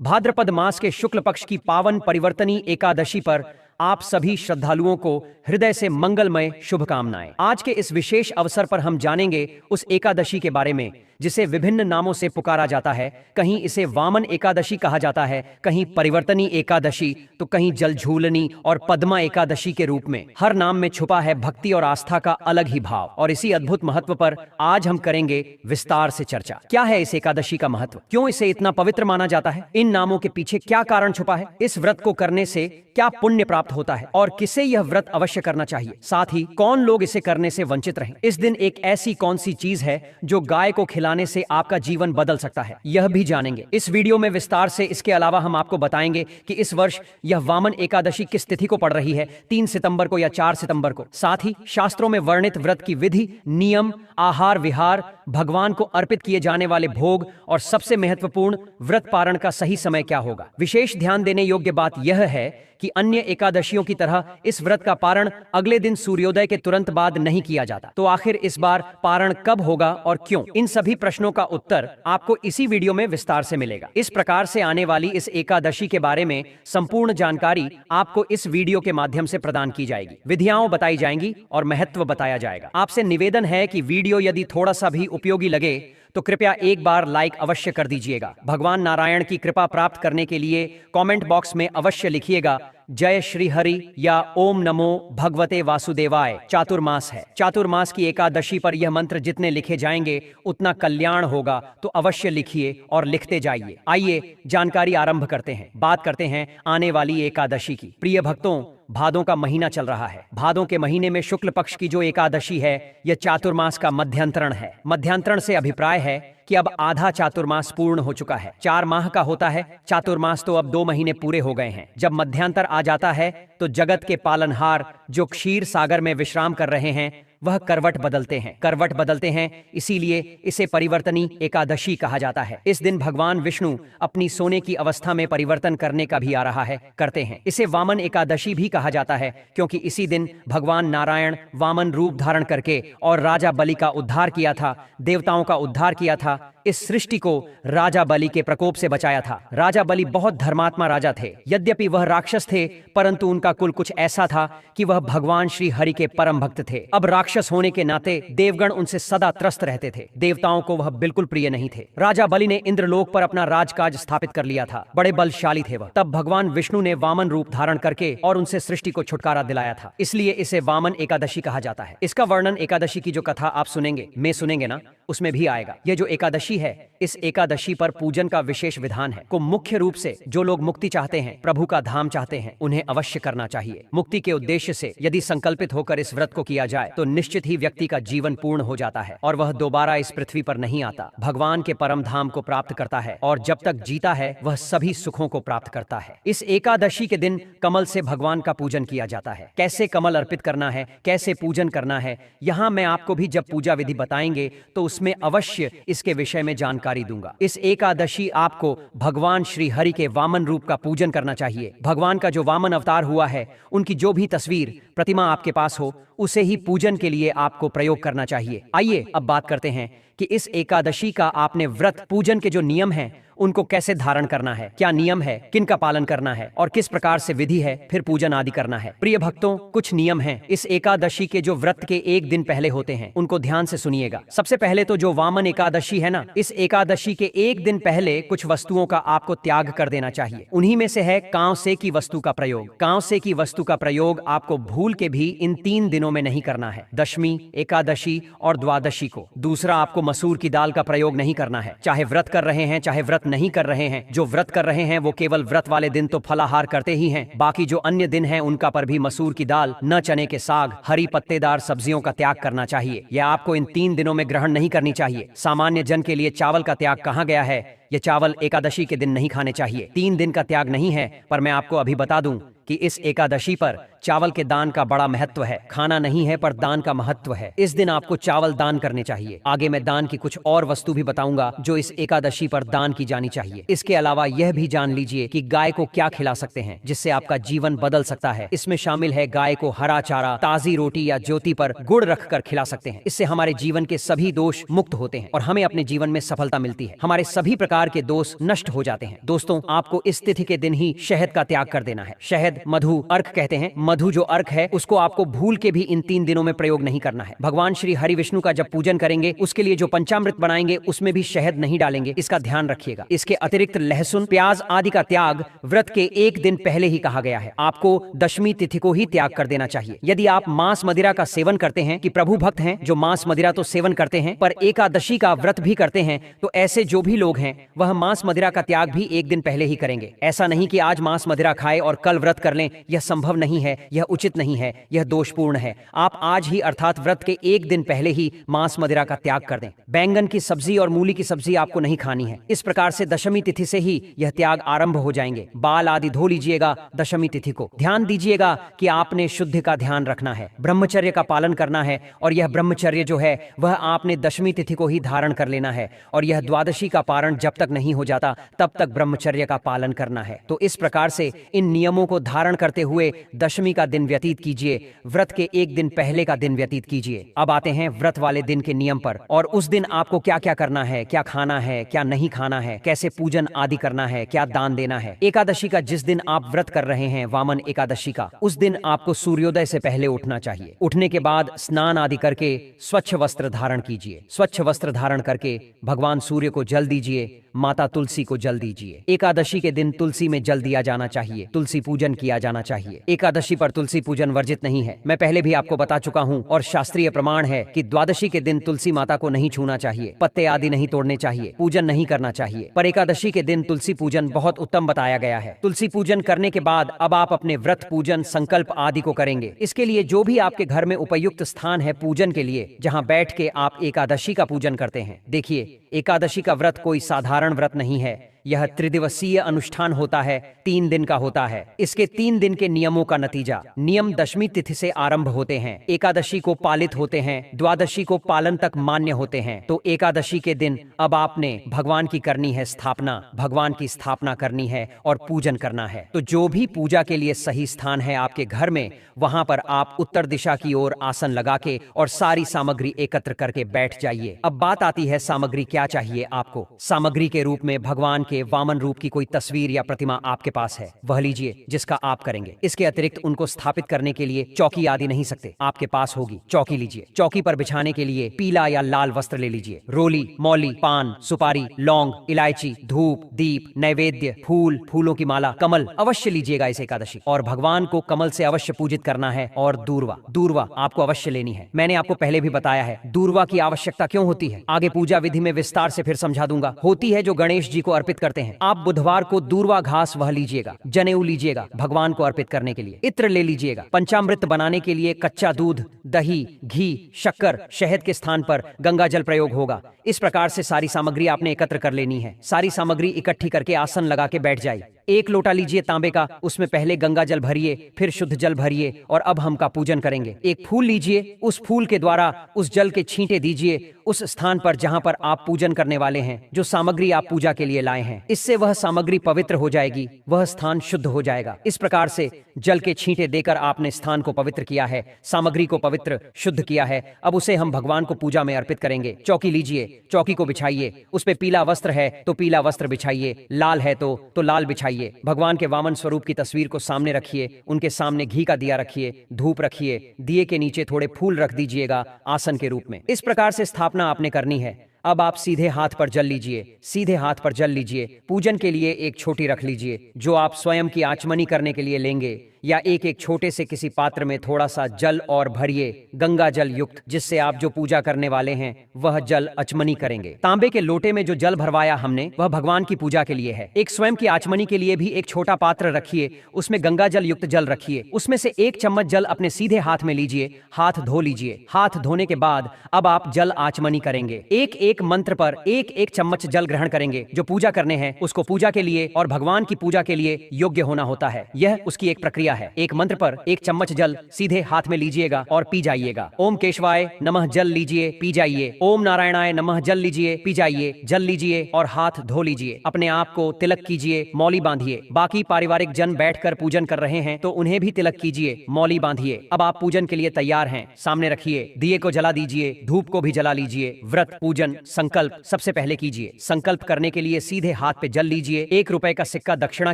भाद्रपद मास के शुक्ल पक्ष की पावन परिवर्तनी एकादशी पर आप सभी श्रद्धालुओं को हृदय से मंगलमय शुभकामनाएं। आज के इस विशेष अवसर पर हम जानेंगे उस एकादशी के बारे में जिसे विभिन्न नामों से पुकारा जाता है। कहीं इसे वामन एकादशी कहा जाता है, कहीं परिवर्तनी एकादशी, तो कहीं जलझूलनी और पद्मा एकादशी के रूप में। हर नाम में छुपा है भक्ति और आस्था का अलग ही भाव, और इसी अद्भुत महत्व पर आज हम करेंगे विस्तार से चर्चा। क्या है इस एकादशी का महत्व, क्यों इसे इतना पवित्र माना जाता है, इन नामों के पीछे क्या कारण छुपा है, इस व्रत को करने से क्या पुण्य प्राप्त होता है और किसे यह व्रत अवश्य करना चाहिए, साथ ही कौन लोग इसे करने से वंचित रहे। इस दिन एक ऐसी कौन सी चीज है जो गाय को खिलाने से आपका जीवन बदल सकता है, यह भी जानेंगे इस वीडियो में विस्तार से। इसके अलावा हम आपको बताएंगे कि इस वर्ष यह वामन एकादशी किस तिथि को पड़ रही है, 3 सितंबर को या 4 सितंबर को। साथ ही शास्त्रों में वर्णित व्रत की विधि, नियम, आहार विहार, भगवान को अर्पित किए जाने वाले भोग और सबसे महत्वपूर्ण व्रत पारण का सही समय क्या होगा। विशेष ध्यान देने योग्य बात यह है कि अन्य एकादशियों की तरह इस व्रत का पारण अगले दिन सूर्योदय के तुरंत बाद नहीं किया जाता। तो आखिर इस बार पारण कब होगा और क्यों, इन सभी प्रश्नों का उत्तर आपको इसी वीडियो में विस्तार से मिलेगा। इस प्रकार से आने वाली इस एकादशी के बारे में संपूर्ण जानकारी आपको इस वीडियो के माध्यम से प्रदान की जाएगी। विधियां बताई जाएंगी और महत्व बताया जाएगा। आपसे निवेदन है कि वीडियो यदि थोड़ा सा भी उपयोगी लगे तो कृपया एक बार लाइक अवश्य कर दीजिएगा। भगवान नारायण की कृपा प्राप्त करने के लिए कमेंट बॉक्स में अवश्य लिखिएगा जय श्री हरि या ओम नमो भगवते वासुदेवाय। चातुर्मास है, चातुर्मास की एकादशी पर यह मंत्र जितने लिखे जाएंगे उतना कल्याण होगा, तो अवश्य लिखिए और लिखते जाइए। आइए जानकारी आरंभ करते हैं। बात करते हैं आने वाली एकादशी की। प्रिय भक्तों, भादों का महीना चल रहा है। भादों के महीने में शुक्ल पक्ष की जो एकादशी है यह चातुर्मास का मध्यांतरण है। मध्यांतरण से अभिप्राय है कि अब आधा चातुर्मास पूर्ण हो चुका है। 4 माह का होता है चातुर्मास, तो अब 2 महीने पूरे हो गए हैं। जब मध्यांतर आ जाता है तो जगत के पालनहार जो क्षीर सागर में विश्राम कर रहे हैं वह करवट बदलते हैं, इसीलिए इसे परिवर्तनी एकादशी कहा जाता है। इस दिन भगवान विष्णु अपनी सोने की अवस्था में परिवर्तन करने का भी आ रहा है, करते हैं। इसे वामन एकादशी भी कहा जाता है क्योंकि इसी दिन भगवान नारायण वामन रूप धारण करके और राजा बलि का उद्धार किया था, देवताओं का उद्धार किया था, इस सृष्टि को राजा बलि के प्रकोप से बचाया था। राजा बलि बहुत धर्मात्मा राजा थे। यद्यपि वह राक्षस थे परंतु उनका कुल कुछ ऐसा था कि वह भगवान श्री हरि के परम भक्त थे। अब राक्षस होने के नाते देवगण उनसे सदा त्रस्त रहते थे, देवताओं को वह बिल्कुल प्रिय नहीं थे। राजा बलि ने इंद्रलोक पर अपना राजकाज स्थापित कर लिया था, बड़े बलशाली थे वह। तब भगवान विष्णु ने वामन रूप धारण करके और उनसे सृष्टि को छुटकारा दिलाया था, इसलिए इसे वामन एकादशी कहा जाता है। इसका वर्णन एकादशी की जो कथा आप सुनेंगे ना, उसमें भी आएगा। यह जो एकादशी है, इस एकादशी पर पूजन का विशेष विधान है। को मुख्य रूप से जो लोग मुक्ति चाहते हैं, प्रभु का धाम चाहते हैं, उन्हें अवश्य करना चाहिए। मुक्ति के उद्देश्य से यदि संकल्पित होकर इस व्रत को किया जाए तो निश्चित ही व्यक्ति का जीवन पूर्ण हो जाता है और वह दोबारा इस पृथ्वी पर नहीं आता, भगवान के परम धाम को प्राप्त करता है और जब तक जीता है वह सभी सुखों को प्राप्त करता है। इस एकादशी के दिन कमल से भगवान का पूजन किया जाता है। कैसे कमल अर्पित करना है, कैसे पूजन करना है, यहाँ मैं आपको भी जब पूजा विधि बताएंगे तो उसमें अवश्य इसके विषय में जानकारी दूंगा। इस एकादशी आपको भगवान श्री हरि के वामन रूप का पूजन करना चाहिए। भगवान का जो वामन अवतार हुआ है उनकी जो भी तस्वीर प्रतिमा आपके पास हो उसे ही पूजन के लिए आपको प्रयोग करना चाहिए। आइए अब बात करते हैं कि इस एकादशी का आपने व्रत पूजन के जो नियम हैं उनको कैसे धारण करना है, क्या नियम है, किन का पालन करना है और किस प्रकार से विधि है, फिर पूजन आदि करना है। प्रिय भक्तों, कुछ नियम हैं इस एकादशी के जो व्रत के एक दिन पहले होते हैं, उनको ध्यान से सुनिएगा। सबसे पहले तो जो वामन एकादशी है ना, इस एकादशी के एक दिन पहले कुछ वस्तुओं का आपको त्याग कर देना चाहिए। उन्हीं में से है कांव से की वस्तु का प्रयोग। कांव से की वस्तु का प्रयोग आपको भूल के भी इन 3 दिनों में नहीं करना है, दशमी, एकादशी और द्वादशी को। दूसरा, आपको मसूर की दाल का प्रयोग नहीं करना है, चाहे व्रत कर रहे हैं चाहे व्रत नहीं कर रहे हैं। जो व्रत कर रहे हैं वो केवल व्रत वाले दिन तो फलाहार करते ही हैं, बाकी जो अन्य दिन हैं उनका पर भी मसूर की दाल, न चने के साग, हरी पत्तेदार सब्जियों का त्याग करना चाहिए। यह आपको इन 3 दिनों में ग्रहण नहीं करनी चाहिए। सामान्य जन के लिए चावल का त्याग कहा गया है, ये चावल एकादशी के दिन नहीं खाने चाहिए। 3 दिन का त्याग नहीं है, पर मैं आपको अभी बता दूं कि इस एकादशी पर चावल के दान का बड़ा महत्व है। खाना नहीं है पर दान का महत्व है। इस दिन आपको चावल दान करने चाहिए। आगे मैं दान की कुछ और वस्तु भी बताऊंगा जो इस एकादशी पर दान की जानी चाहिए। इसके अलावा यह भी जान लीजिए कि गाय को क्या खिला सकते हैं जिससे आपका जीवन बदल सकता है। इसमें शामिल है गाय को हरा चारा, ताजी रोटी या ज्योति पर गुड़ रखकर खिला सकते हैं। इससे हमारे जीवन के सभी दोष मुक्त होते हैं और हमें अपने जीवन में सफलता मिलती है। हमारे सभी प्रकार के दोष नष्ट हो जाते हैं। दोस्तों, आपको इस तिथि के दिन ही शहद का त्याग कर देना है। शहद मधु अर्क कहते हैं। मधु जो अर्क है उसको आपको भूल के भी इन 3 दिनों में प्रयोग नहीं करना है। भगवान श्री हरि विष्णु का जब पूजन करेंगे उसके लिए जो पंचामृत बनाएंगे उसमें भी शहद नहीं डालेंगे, इसका ध्यान रखिएगा। इसके अतिरिक्त लहसुन, प्याज आदि का त्याग व्रत के 1 दिन पहले ही कहा गया है। आपको दशमी तिथि को ही त्याग कर देना चाहिए। यदि आप मांस मदिरा का सेवन करते हैं, कि प्रभु भक्त हैं जो मांस मदिरा तो सेवन करते हैं पर एकादशी का व्रत भी करते हैं, तो ऐसे जो भी लोग हैं वह मांस मदिरा का त्याग भी 1 दिन पहले ही करेंगे। ऐसा नहीं कि आज मांस मदिरा खाए और कल व्रत कर लें, यह संभव नहीं है, यह उचित नहीं है, यह दोषपूर्ण है। आप आज ही अर्थात व्रत के 1 दिन पहले ही मांस मदिरा का त्याग कर दें। बैंगन की सब्जी और मूली की सब्जी आपको नहीं खानी है। इस प्रकार से दशमी तिथि से ही यह त्याग आरंभ हो जाएंगे। बाल आदि धो लीजिएगा दशमी तिथि को। ध्यान दीजिएगा कि आपने शुद्ध का ध्यान रखना है, ब्रह्मचर्य का पालन करना है और यह ब्रह्मचर्य जो है वह आपने दशमी तिथि को ही धारण कर लेना है और यह द्वादशी का पारण जब तक नहीं हो जाता तब तक ब्रह्मचर्य का पालन करना है। तो इस प्रकार से इन नियमों को धारण करते हुए दशमी का दिन व्यतीत कीजिए, व्रत के 1 दिन पहले का दिन व्यतीत कीजिए। अब आते हैं व्रत वाले दिन के नियम पर और उस दिन आपको क्या क्या करना है, क्या खाना है, क्या नहीं खाना है, कैसे पूजन आदि करना है, क्या दान देना है। एकादशी का जिस दिन आप व्रत कर रहे हैं, वामन एकादशी का, उस दिन आपको सूर्योदय से पहले उठना चाहिए। उठने के बाद स्नान आदि करके स्वच्छ वस्त्र धारण कीजिए। स्वच्छ वस्त्र धारण करके भगवान सूर्य को जल दीजिए, माता तुलसी को जल दीजिए। एकादशी के दिन तुलसी में जल दिया जाना चाहिए, तुलसी पूजन किया जाना चाहिए। एकादशी पर तुलसी पूजन वर्जित नहीं है, मैं पहले भी आपको बता चुका हूं और शास्त्रीय प्रमाण है कि द्वादशी के दिन तुलसी माता को नहीं छूना चाहिए, पत्ते आदि नहीं तोड़ने चाहिए, पूजन नहीं करना चाहिए। पर एकादशी के दिन तुलसी पूजन बहुत उत्तम बताया गया है। तुलसी पूजन करने के बाद अब आप अपने व्रत पूजन संकल्प आदि को करेंगे। इसके लिए जो भी आपके घर में उपयुक्त स्थान है पूजन के लिए, जहां बैठ के आप एकादशी का पूजन करते हैं। देखिए, एकादशी का व्रत कोई साधारण व्रत नहीं है, यह त्रिदिवसीय अनुष्ठान होता है, 3 दिन का होता है। इसके 3 दिन के नियमों का नतीजा, नियम दशमी तिथि से आरंभ होते हैं, एकादशी को पालित होते हैं, द्वादशी को पालन तक मान्य होते हैं। तो एकादशी के दिन अब आपने भगवान की करनी है स्थापना, भगवान की स्थापना करनी है और पूजन करना है। तो जो भी पूजा के लिए सही स्थान है आपके घर में, वहां पर आप उत्तर दिशा की ओर आसन लगा के और सारी सामग्री एकत्र करके बैठ जाइए। अब बात आती है सामग्री क्या चाहिए आपको। सामग्री के रूप में भगवान के वामन रूप की कोई तस्वीर या प्रतिमा आपके पास है, वह लीजिए जिसका आप करेंगे। इसके अतिरिक्त उनको स्थापित करने के लिए चौकी आदि नहीं सकते, आपके पास होगी, चौकी लीजिए। चौकी पर बिछाने के लिए पीला या लाल वस्त्र ले लीजिए। रोली, मौली, पान, सुपारी, लौंग, इलायची, धूप, दीप, नैवेद्य, फूल, फूलों की माला, कमल अवश्य लीजिएगा इस एकादशी। और भगवान को कमल से अवश्य पूजित करना है। और दूर्वा, दूर्वा आपको अवश्य लेनी है। मैंने आपको पहले भी बताया है दूर्वा की आवश्यकता क्यों होती है, आगे पूजा विधि में विस्तार से फिर समझा दूंगा। होती है जो गणेश जी को अर्पित करते हैं। आप बुधवार को दूर्वा घास वह लीजिएगा, जनेऊ लीजिएगा भगवान को अर्पित करने के लिए, इत्र ले लीजिएगा। पंचामृत बनाने के लिए कच्चा दूध, दही, घी, शक्कर, शहद के स्थान पर गंगा जल प्रयोग होगा। इस प्रकार से सारी सामग्री आपने एकत्र कर लेनी है। सारी सामग्री इकट्ठी करके आसन लगा के बैठ जाइए। 1 लोटा लीजिए तांबे का, उसमें पहले गंगा जल भरिए, फिर शुद्ध जल भरिए और अब हम का पूजन करेंगे। एक फूल लीजिए, उस फूल के द्वारा उस जल के छींटे दीजिए उस स्थान पर जहां पर आप पूजन करने वाले हैं, जो सामग्री आप पूजा के लिए लाए हैं। इससे वह सामग्री पवित्र हो जाएगी, वह स्थान शुद्ध हो जाएगा। इस प्रकार से जल के छींटे देकर आपने स्थान को पवित्र किया है, सामग्री को पवित्र शुद्ध किया है। अब उसे हम भगवान को पूजा में अर्पित करेंगे। चौकी लीजिए, चौकी को बिछाइए, उस पे पीला वस्त्र है तो पीला वस्त्र बिछाइए, लाल है तो लाल बिछाइए। भगवान के वामन स्वरूप की तस्वीर को सामने रखिए, उनके सामने घी का दिया रखिए, धूप रखिए, दिए के नीचे थोड़े फूल रख दीजिएगा आसन के रूप में। इस प्रकार से स्थापना आपने करनी है। अब आप सीधे हाथ पर जल लीजिए, सीधे हाथ पर जल लीजिए। पूजन के लिए एक छोटी रख लीजिए जो आप स्वयं की आचमनी करने के लिए लेंगे, या एक छोटे से किसी पात्र में थोड़ा सा जल और भरिए, गंगा जल युक्त, जिससे आप जो पूजा करने वाले हैं वह जल आचमनी करेंगे। तांबे के लोटे में जो जल भरवाया हमने वह भगवान की पूजा के लिए है। एक स्वयं की आचमनी के लिए भी एक छोटा पात्र रखिए, उसमें गंगा जल युक्त जल रखिए, उसमें से 1 चम्मच जल अपने सीधे हाथ में लीजिए, हाथ धो लीजिए। हाथ धोने के बाद अब आप जल आचमनी करेंगे। एक मंत्र पर 1 चम्मच जल ग्रहण करेंगे। जो पूजा करने हैं उसको पूजा के लिए और भगवान की पूजा के लिए योग्य होना होता है, यह उसकी एक प्रक्रिया दिया है। एक मंत्र पर 1 चम्मच जल सीधे हाथ में लीजिएगा और पी जाइएगा। ओम केशवाय नमः जल लीजिए, पी जाइए। ओम नारायणाय नमः जल लीजिए, पी जाइए। जल लीजिए और हाथ धो लीजिए। अपने आप को तिलक कीजिए, मौली बांधिए। बाकी पारिवारिक जन बैठकर पूजन कर रहे हैं तो उन्हें भी तिलक कीजिए, मौली बांधिए। अब आप पूजन के लिए तैयार हैं। सामने रखिए, दिए को जला दीजिए, धूप को भी जला लीजिए। व्रत, पूजन, संकल्प सबसे पहले कीजिए। संकल्प करने के लिए सीधे हाथ पे जल लीजिए। 1 रुपए का सिक्का दक्षिणा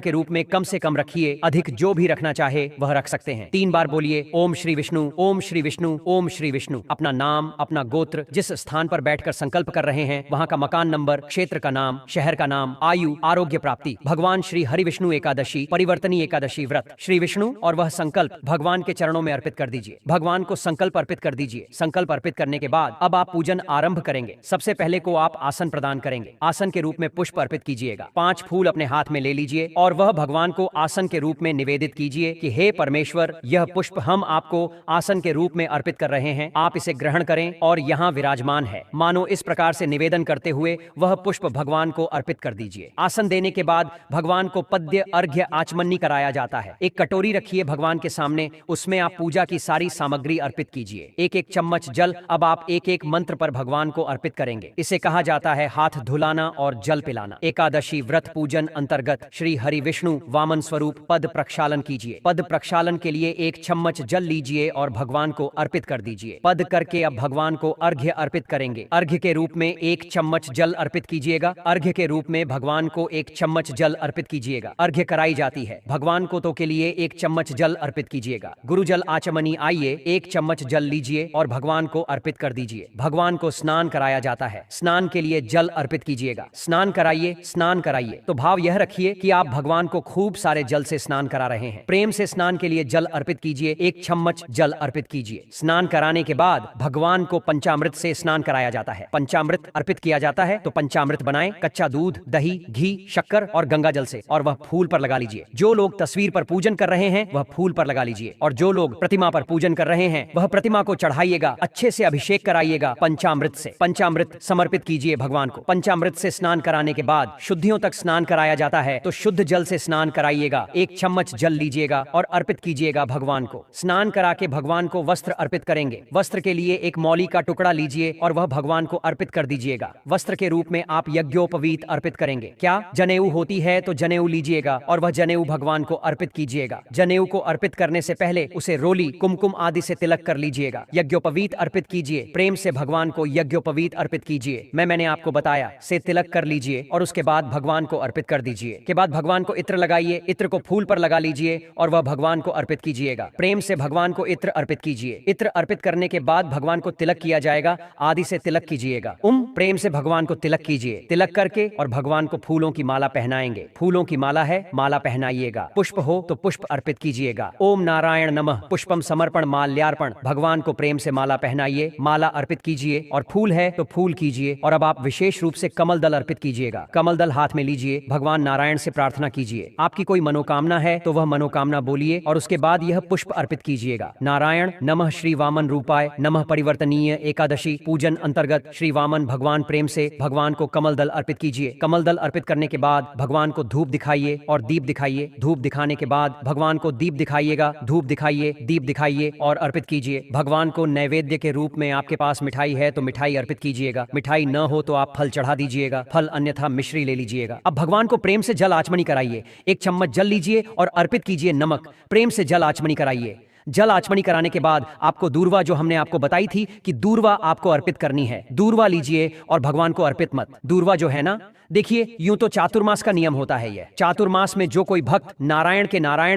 के रूप में कम से कम रखिए, अधिक जो भी रखना चाहे वह रख सकते हैं। 3 बार बोलिए ओम श्री विष्णु, ओम श्री विष्णु, ओम श्री विष्णु। अपना नाम, अपना गोत्र, जिस स्थान पर बैठकर संकल्प कर रहे हैं वहां का मकान नंबर, क्षेत्र का नाम, शहर का नाम, आयु, आरोग्य प्राप्ति। भगवान श्री हरि विष्णु एकादशी, परिवर्तनी एकादशी व्रत, श्री विष्णु और वह संकल्प भगवान के चरणों में अर्पित कर दीजिए। भगवान को संकल्प अर्पित कर दीजिए। संकल्प अर्पित करने के बाद अब आप पूजन आरंभ करेंगे। सबसे पहले को आप आसन प्रदान करेंगे। आसन के रूप में पुष्प अर्पित कीजिएगा। 5 फूल अपने हाथ में ले लीजिए और वह भगवान को आसन के रूप में निवेदित कीजिए कि हे परमेश्वर, यह पुष्प हम आपको आसन के रूप में अर्पित कर रहे हैं, आप इसे ग्रहण करें और यहाँ विराजमान है। मानो इस प्रकार से निवेदन करते हुए वह पुष्प भगवान को अर्पित कर दीजिए। आसन देने के बाद भगवान को पद्य, अर्घ्य, आचमनी कराया जाता है। एक कटोरी रखिए भगवान के सामने, उसमें आप पूजा की सारी सामग्री अर्पित कीजिए। 1-1 चम्मच जल अब आप 1-1 मंत्र पर भगवान को अर्पित करेंगे। इसे कहा जाता है हाथ धुलाना और जल पिलाना। एकादशी व्रत पूजन अंतर्गत श्री हरि विष्णु वामन स्वरूप पद प्रक्षालन कीजिए। पद प्रक्षालन के लिए 1 चम्मच जल लीजिए और भगवान को अर्पित कर दीजिए। पद करके अब भगवान को अर्घ्य अर्पित करेंगे। अर्घ्य के रूप में 1 चम्मच जल अर्पित कीजिएगा। अर्घ्य के रूप में भगवान को 1 चम्मच जल अर्पित कीजिएगा। अर्घ्य कराई जाती है। भगवान को तो के लिए 1 चम्मच जल अर्पित कीजिएगा। गुरु जल आचमनी, आइए 1 चम्मच जल लीजिए और भगवान को अर्पित कर दीजिए। भगवान को स्नान कराया जाता है। स्नान के लिए जल अर्पित कीजिएगा। स्नान कराइए, स्नान कराइए। तो भाव यह रखिए कि आप भगवान को खूब सारे जल से स्नान करा रहे हैं। प्रेम से स्नान के लिए जल अर्पित कीजिए। 1 चम्मच जल अर्पित कीजिए। स्नान कराने के बाद भगवान को पंचामृत से स्नान कराया जाता है। पंचामृत अर्पित किया जाता है तो पंचामृत बनाएं, कच्चा दूध, दही, घी, शक्कर और गंगा जल से, और वह फूल पर लगा लीजिए। जो लोग तस्वीर पर पूजन कर रहे हैं वह फूल पर लगा लीजिए, और जो लोग प्रतिमा पर पूजन कर रहे हैं वह प्रतिमा को चढ़ाइएगा। अच्छे से अभिषेक कराइएगा पंचामृत से। पंचामृत समर्पित कीजिए भगवान को। पंचामृत से स्नान कराने के बाद शुद्धियों तक स्नान कराया जाता है तो शुद्ध जल से स्नान कराइएगा। 1 चम्मच जल लीजिएगा और अर्पित कीजिएगा भगवान को। स्नान करा के भगवान को वस्त्र अर्पित करेंगे। वस्त्र के लिए 1 मौली का टुकड़ा लीजिए और वह भगवान को अर्पित कर दीजिएगा। वस्त्र के रूप में आप यज्ञोपवीत अर्पित करेंगे। क्या जनेऊ होती है तो जनेऊ लीजिएगा और वह जनेऊ भगवान को अर्पित कीजिएगा। जनेऊ को अर्पित करने से पहले उसे रोली, कुमकुम आदि से तिलक कर लीजिएगा। यज्ञोपवीत अर्पित कीजिए। प्रेम से भगवान को यज्ञोपवीत अर्पित कीजिए। मैंने आपको बताया से तिलक कर लीजिए और उसके बाद भगवान को अर्पित कर दीजिए। के बाद भगवान को इत्र लगाइए। इत्र को फूल पर लगा लीजिए और वह भगवान को अर्पित कीजिएगा। प्रेम से भगवान को इत्र अर्पित कीजिए। इत्र अर्पित करने के बाद भगवान को तिलक किया जाएगा। आदि से तिलक कीजिएगा। प्रेम से भगवान को तिलक कीजिए। तिलक करके और भगवान को फूलों की माला पहनाएंगे। फूलों की माला है, माला पहनाइएगा। पुष्प हो तो पुष्प अर्पित कीजिएगा। ओम नारायण नमः पुष्पम समर्पण माल्यार्पण। भगवान को प्रेम से माला पहनाइए, माला अर्पित कीजिए, और फूल है तो फूल कीजिए। और अब आप विशेष रूप से कमल दल अर्पित कीजिएगा। कमल दल हाथ में लीजिए। भगवान नारायण से प्रार्थना कीजिए। आपकी कोई मनोकामना है तो वह मनोकामना बोलिए और उसके बाद यह पुष्प अर्पित कीजिएगा। नारायण नमः श्री वामन रूपाय नमः परिवर्तनीय एकादशी पूजन अंतर्गत श्री वामन भगवान प्रेम से भगवान को कमल दल अर्पित कीजिए। कमल दल अर्पित करने के बाद भगवान को धूप दिखाइए और दीप दिखाइए। धूप दिखाने के बाद भगवान को दीप दिखाइएगा। धूप दिखाइए, दीप दिखाइए और अर्पित कीजिए। भगवान को नैवेद्य के रूप में आपके पास मिठाई है तो मिठाई अर्पित कीजिएगा। मिठाई न हो तो आप फल चढ़ा दीजिएगा। फल अन्यथा मिश्री ले लीजिएगा। अब भगवान को प्रेम से जल आचमनी कराइए। 1 चम्मच जल लीजिए और अर्पित कीजिए नमक। प्रेम से जल आचमनी कराइए। जल आचमनी कराने के बाद आपको दूर्वा, जो हमने आपको बताई थी कि दूर्वा आपको अर्पित करनी है, दूर्वा लीजिए और भगवान को अर्पित मत। दूर्वा जो है ना, देखिए यूं तो चातुर्मास का नियम होता है। यह चातुर्मास में जो कोई भक्त नारायण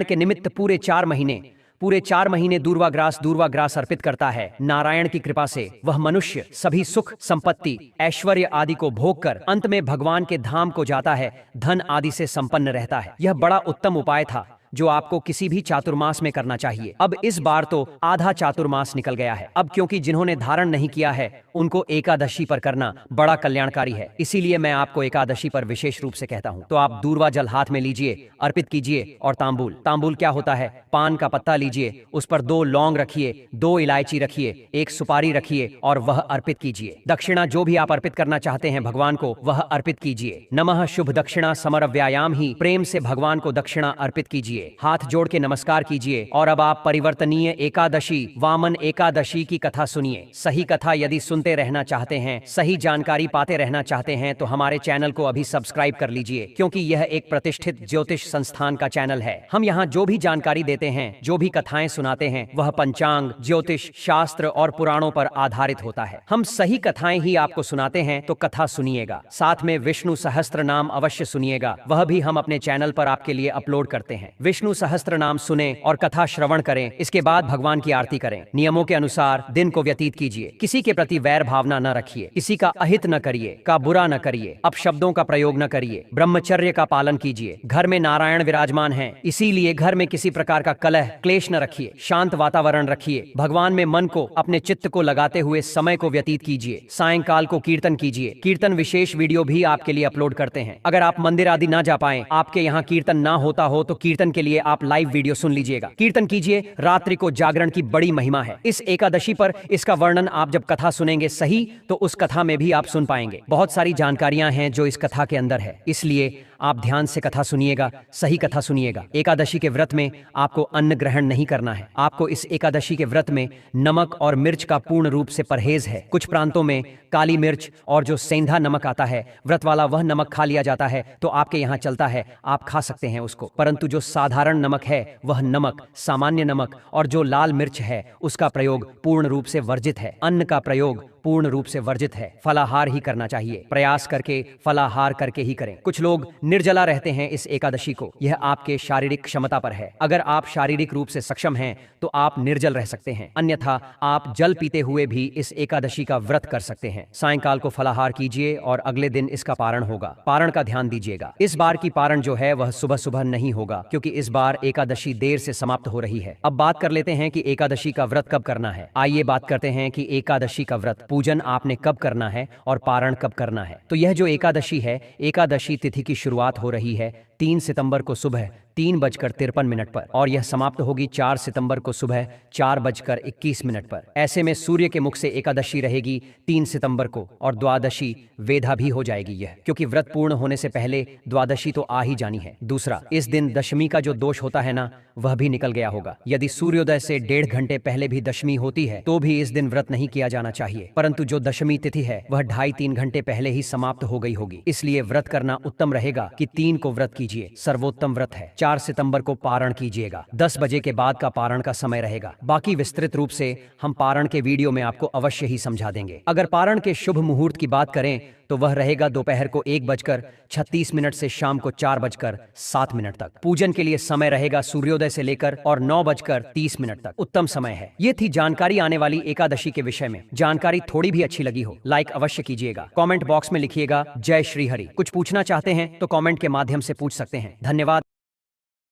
के निमित्त पूरे 4 महीने दूर्वा ग्रास अर्पित करता है, नारायण की कृपा से वह मनुष्य सभी सुख संपत्ति ऐश्वर्य आदि को भोग कर अंत में भगवान के धाम को जाता है, धन आदि से संपन्न रहता है। यह बड़ा उत्तम उपाय था जो आपको किसी भी चातुर्मास में करना चाहिए। अब इस बार तो आधा चातुर्मास निकल गया है। अब क्योंकि जिन्होंने धारण नहीं किया है उनको एकादशी पर करना बड़ा कल्याणकारी है, इसीलिए मैं आपको एकादशी पर विशेष रूप से कहता हूँ। तो आप दूर्वा जल हाथ में लीजिए, अर्पित कीजिए। और तांबूल क्या होता है? पान का पत्ता लीजिए, उस पर 2 लौंग रखिए, 2 इलायची रखिए, 1 सुपारी रखिए और वह अर्पित कीजिए। दक्षिणा जो भी आप अर्पित करना चाहते हैं भगवान को वह अर्पित कीजिए। नमः शुभ दक्षिणा समर व्यायाम ही, प्रेम से भगवान को दक्षिणा अर्पित कीजिए। लीजिए, हाथ जोड़ के नमस्कार कीजिए और अब आप परिवर्तनीय एकादशी वामन एकादशी की कथा सुनिए। सही कथा यदि सुनते रहना चाहते हैं, सही जानकारी पाते रहना चाहते हैं तो हमारे चैनल को अभी सब्सक्राइब कर लीजिए, क्योंकि यह एक प्रतिष्ठित ज्योतिष संस्थान का चैनल है। हम यहाँ जो भी जानकारी देते हैं, जो भी कथाएं सुनाते हैं, वह पंचांग, ज्योतिष, शास्त्र और पुराणों पर आधारित होता है। हम सही कथाएं ही आपको सुनाते हैं, तो कथा सुनिएगा। साथ में विष्णु सहस्त्र नाम अवश्य सुनिएगा, वह भी हम अपने चैनल पर आपके लिए अपलोड करते हैं। विष्णु सहस्त्र नाम सुने और कथा श्रवण करें, इसके बाद भगवान की आरती करें। नियमों के अनुसार दिन को व्यतीत कीजिए। किसी के प्रति वैर भावना न रखिए, किसी का अहित न करिए, का बुरा न करिए, अपशब्दों का प्रयोग न करिए, ब्रह्मचर्य का पालन कीजिए। घर में नारायण विराजमान हैं, इसीलिए घर में किसी प्रकार का कलह क्लेश न रखिए। शांत वातावरण रखिए। भगवान में मन को, अपने चित्त को लगाते हुए समय को व्यतीत कीजिए। सायंकाल को कीर्तन कीजिए। कीर्तन विशेष वीडियो भी आपके लिए अपलोड करते हैं। अगर आप मंदिर आदि ना जा पाए, आपके यहाँ कीर्तन ना होता हो, तो कीर्तन के लिए आप लाइव वीडियो सुन लीजिएगा। कीर्तन कीजिए। रात्रि को जागरण की बड़ी महिमा है। इस एकादशी पर इसका वर्णन आप जब कथा सुनेंगे सही, तो उस कथा में भी आप सुन पाएंगे। बहुत सारी जानकारियां हैं जो इस कथा के अंदर है, इसलिए आप ध्यान से कथा सुनिएगा, सही कथा सुनिएगा। एकादशी के व्रत में आपको अन्न ग्रहण नहीं करना है। आपको इस एकादशी के व्रत में नमक और मिर्च का पूर्ण रूप से परहेज है। कुछ प्रांतों में काली मिर्च और जो सेंधा नमक आता है, व्रत वाला वह नमक खा लिया जाता है, तो आपके यहाँ चलता है, आप खा सकते हैं उसको। परंतु जो साधारण नमक है, वह नमक, सामान्य नमक और जो लाल मिर्च है, उसका प्रयोग पूर्ण रूप से वर्जित है। अन्न का प्रयोग पूर्ण रूप से वर्जित है। फलाहार ही करना चाहिए। प्रयास करके फलाहार करके ही करें। कुछ लोग निर्जला रहते हैं इस एकादशी को, यह आपके शारीरिक क्षमता पर है। अगर आप शारीरिक रूप से सक्षम हैं तो आप निर्जल रह सकते हैं, अन्यथा आप जल पीते हुए भी इस एकादशी का व्रत कर सकते हैं। सायंकाल को फलाहार कीजिए और अगले दिन इसका पारण होगा। पारण का ध्यान दीजिएगा। इस बार की पारण जो है वह सुबह सुबह नहीं होगा, क्योंकि इस बार एकादशी देर से समाप्त हो रही है। अब बात कर लेते हैं कि एकादशी का व्रत कब करना है। आइए बात करते हैं कि एकादशी का व्रत पूजन आपने कब करना है और पारण कब करना है। तो यह जो एकादशी है, एकादशी तिथि की शुरुआत हो रही है 3 सितंबर को सुबह 3:53 पर और यह समाप्त होगी 4 सितंबर को सुबह 4:21 पर। ऐसे में सूर्य के मुख से एकादशी रहेगी 3 सितंबर को और द्वादशी वेधा भी हो जाएगी यह, क्योंकि व्रत पूर्ण होने से पहले द्वादशी तो आ ही जानी है। दूसरा, इस दिन दशमी का जो दोष होता है ना, वह भी निकल गया होगा। यदि सूर्योदय से 1.5 घंटे पहले भी दशमी होती है तो भी इस दिन व्रत नहीं किया जाना चाहिए, परंतु जो दशमी तिथि है वह 2.5-3 घंटे पहले ही समाप्त हो गई होगी। इसलिए व्रत करना उत्तम रहेगा कि 3 को व्रत कीजिए, सर्वोत्तम व्रत है। 4 सितंबर को पारण कीजिएगा। 10 बजे के बाद का पारण का समय रहेगा। बाकी विस्तृत रूप से हम पारण के वीडियो में आपको अवश्य ही समझा देंगे। अगर पारण के शुभ मुहूर्त की बात करें तो वह रहेगा दोपहर को 1:36 से शाम को 4:07 तक। पूजन के लिए समय रहेगा सूर्योदय से लेकर और 9:30 तक। उत्तम समय है। ये थी जानकारी आने वाली एकादशी के विषय में। जानकारी थोड़ी भी अच्छी लगी हो, लाइक अवश्य कीजिएगा। कमेंट बॉक्स में लिखिएगा जय श्री हरि। कुछ पूछना चाहते हैं तो कमेंट के माध्यम से पूछ सकते हैं। धन्यवाद।